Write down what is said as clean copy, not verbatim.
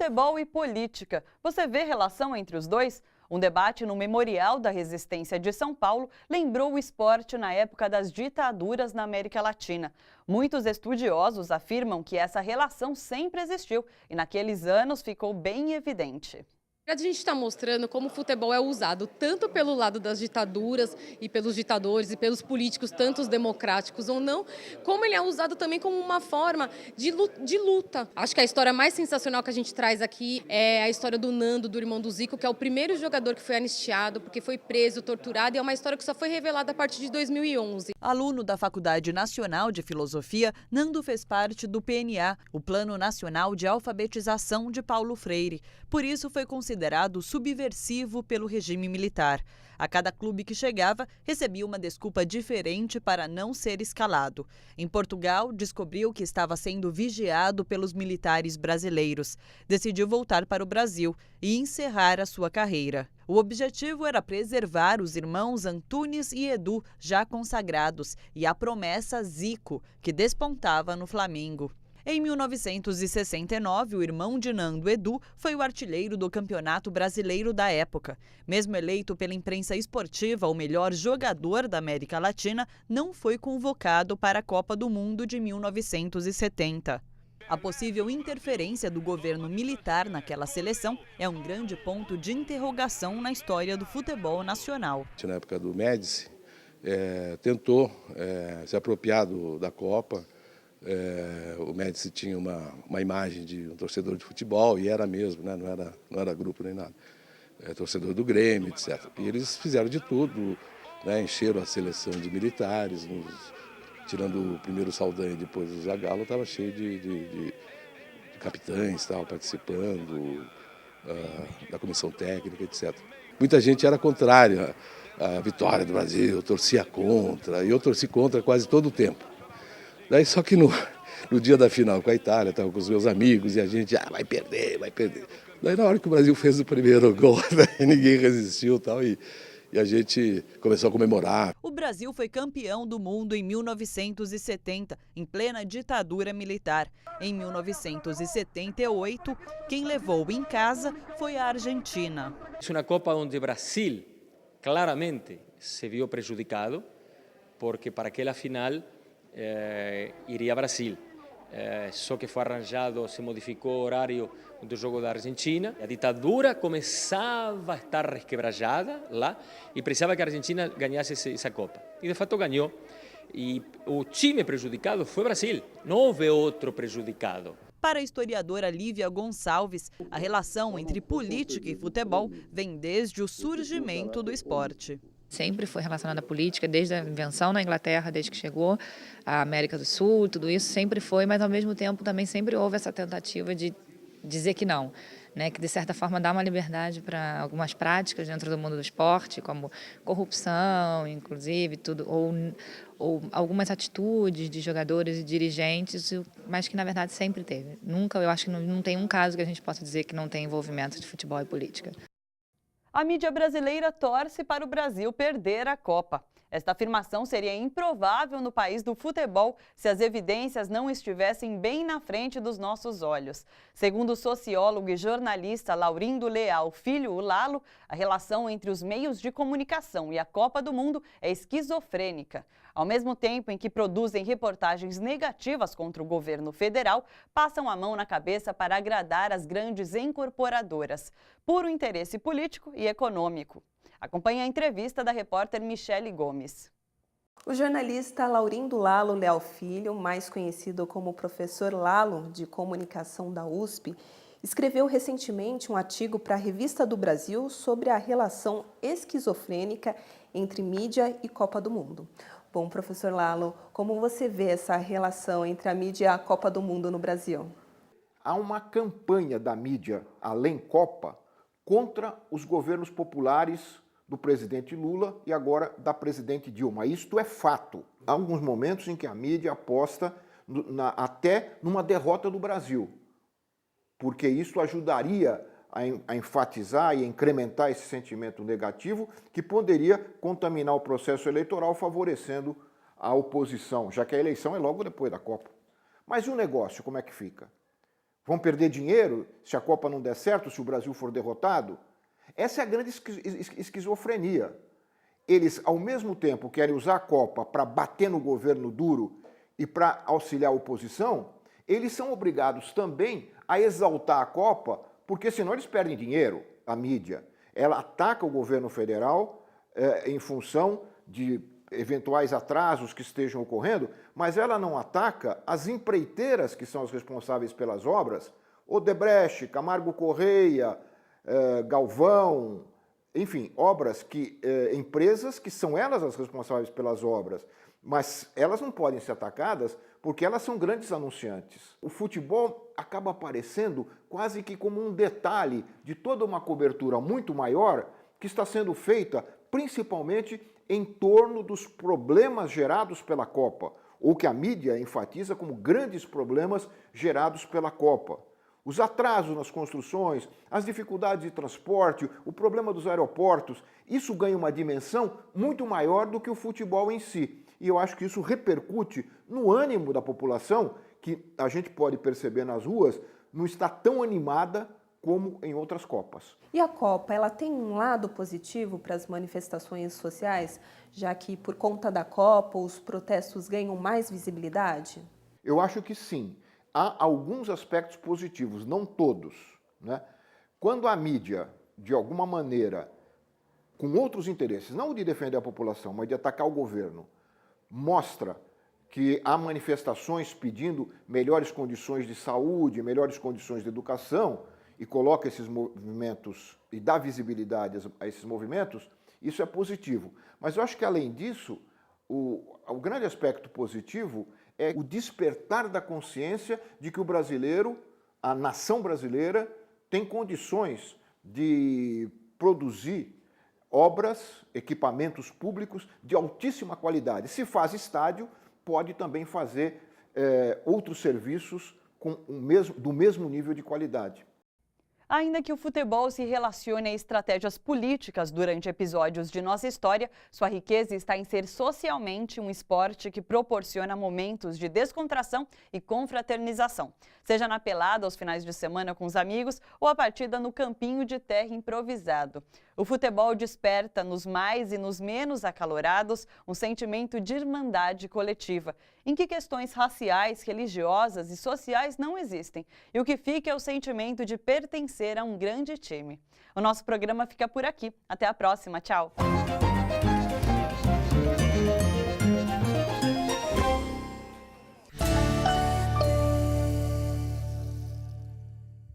Futebol e política. Você vê relação entre os dois? Um debate no Memorial da Resistência de São Paulo lembrou o esporte na época das ditaduras na América Latina. Muitos estudiosos afirmam que essa relação sempre existiu e naqueles anos ficou bem evidente. A gente está mostrando como o futebol é usado tanto pelo lado das ditaduras e pelos ditadores e pelos políticos, tanto os democráticos ou não, como ele é usado também como uma forma de luta. Acho que a história mais sensacional que a gente traz aqui é a história do Nando, do irmão do Zico, que é o primeiro jogador que foi anistiado porque foi preso, torturado, e é uma história que só foi revelada a partir de 2011. Aluno da Faculdade Nacional de Filosofia, Nando fez parte do PNA, o Plano Nacional de Alfabetização de Paulo Freire. Por isso foi considerado subversivo pelo regime militar. A cada clube que chegava, recebia uma desculpa diferente para não ser escalado. Em Portugal, descobriu que estava sendo vigiado pelos militares brasileiros. Decidiu voltar para o Brasil e encerrar a sua carreira. O objetivo era preservar os irmãos Antunes e Edu, já consagrados, e a promessa Zico, que despontava no Flamengo. Em 1969, o irmão de Nando, Edu, foi o artilheiro do Campeonato Brasileiro da época. Mesmo eleito pela imprensa esportiva o melhor jogador da América Latina, não foi convocado para a Copa do Mundo de 1970. A possível interferência do governo militar naquela seleção é um grande ponto de interrogação na história do futebol nacional. Na época do Médici, tentou se apropriar da Copa. O Médici tinha uma imagem de um torcedor de futebol, e era mesmo, né? Não era grupo nem nada. Torcedor do Grêmio, etc. E eles fizeram de tudo, né? Encheram a seleção de militares, tirando o primeiro Saldanha e depois o Zagallo, estava cheio de capitães participando da comissão técnica, etc. Muita gente era contrária à vitória do Brasil, torcia contra, e eu torci contra quase todo o tempo. Daí só que no dia da final com a Itália, estava com os meus amigos e a gente, vai perder, vai perder. Daí na hora que o Brasil fez o primeiro gol, ninguém resistiu e a gente começou a comemorar. O Brasil foi campeão do mundo em 1970, em plena ditadura militar. Em 1978, quem levou em casa foi a Argentina. É uma Copa onde o Brasil claramente se viu prejudicado, porque para aquela final iria Brasil. Só que foi arranjado, se modificou o horário do jogo da Argentina. A ditadura começava a estar resquebrajada lá e precisava que a Argentina ganhasse essa Copa. E de fato ganhou. E o time prejudicado foi o Brasil, não houve outro prejudicado. Para a historiadora Lívia Gonçalves, a relação entre política e futebol vem desde o surgimento do esporte. Sempre foi relacionada à política, desde a invenção na Inglaterra, desde que chegou à América do Sul, tudo isso sempre foi, mas ao mesmo tempo também sempre houve essa tentativa de dizer que não, né? Que de certa forma dá uma liberdade para algumas práticas dentro do mundo do esporte, como corrupção, inclusive, tudo, ou algumas atitudes de jogadores e dirigentes, mas que na verdade sempre teve. Nunca, eu acho que não tem um caso que a gente possa dizer que não tem envolvimento de futebol e política. A mídia brasileira torce para o Brasil perder a Copa. Esta afirmação seria improvável no país do futebol se as evidências não estivessem bem na frente dos nossos olhos. Segundo o sociólogo e jornalista Laurindo Leal Filho, o Lalo, a relação entre os meios de comunicação e a Copa do Mundo é esquizofrênica. Ao mesmo tempo em que produzem reportagens negativas contra o governo federal, passam a mão na cabeça para agradar as grandes incorporadoras. Puro interesse político e econômico. Acompanhe a entrevista da repórter Michele Gomes. O jornalista Laurindo Lalo Leal Filho, mais conhecido como professor Lalo de Comunicação da USP, escreveu recentemente um artigo para a Revista do Brasil sobre a relação esquizofrênica entre mídia e Copa do Mundo. Bom, professor Lalo, como você vê essa relação entre a mídia e a Copa do Mundo no Brasil? Há uma campanha da mídia, além Copa, contra os governos populares do presidente Lula e agora da presidente Dilma. Isto é fato. Há alguns momentos em que a mídia aposta até numa derrota do Brasil, porque isso ajudaria a enfatizar e a incrementar esse sentimento negativo que poderia contaminar o processo eleitoral, favorecendo a oposição, já que a eleição é logo depois da Copa. Mas o negócio, como é que fica? Vão perder dinheiro se a Copa não der certo, se o Brasil for derrotado? Essa é a grande esquizofrenia. Eles, ao mesmo tempo, querem usar a Copa para bater no governo duro e para auxiliar a oposição, eles são obrigados também a exaltar a Copa, porque senão eles perdem dinheiro, a mídia. Ela ataca o governo federal em função de eventuais atrasos que estejam ocorrendo, mas ela não ataca as empreiteiras que são as responsáveis pelas obras, Odebrecht, Camargo Correia, Galvão, enfim, obras empresas que são elas as responsáveis pelas obras, mas elas não podem ser atacadas porque elas são grandes anunciantes. O futebol acaba aparecendo quase que como um detalhe de toda uma cobertura muito maior que está sendo feita principalmente em torno dos problemas gerados pela Copa, ou que a mídia enfatiza como grandes problemas gerados pela Copa. Os atrasos nas construções, as dificuldades de transporte, o problema dos aeroportos, isso ganha uma dimensão muito maior do que o futebol em si. E eu acho que isso repercute no ânimo da população, que a gente pode perceber nas ruas, não está tão animada como em outras Copas. E a Copa, ela tem um lado positivo para as manifestações sociais, já que por conta da Copa os protestos ganham mais visibilidade? Eu acho que sim. Há alguns aspectos positivos, não todos, né? Quando a mídia, de alguma maneira, com outros interesses, não de defender a população, mas de atacar o governo, mostra que há manifestações pedindo melhores condições de saúde, melhores condições de educação, e coloca esses movimentos e dá visibilidade a esses movimentos, isso é positivo. Mas eu acho que, além disso, o grande aspecto positivo é o despertar da consciência de que o brasileiro, a nação brasileira, tem condições de produzir obras, equipamentos públicos de altíssima qualidade. Se faz estádio, pode também fazer outros serviços do mesmo nível de qualidade. Ainda que o futebol se relacione a estratégias políticas durante episódios de nossa história, sua riqueza está em ser socialmente um esporte que proporciona momentos de descontração e confraternização. Seja na pelada aos finais de semana com os amigos ou a partida no campinho de terra improvisado. O futebol desperta nos mais e nos menos acalorados um sentimento de irmandade coletiva, em que questões raciais, religiosas e sociais não existem. E o que fica é o sentimento de pertencer a um grande time. O nosso programa fica por aqui. Até a próxima. Tchau!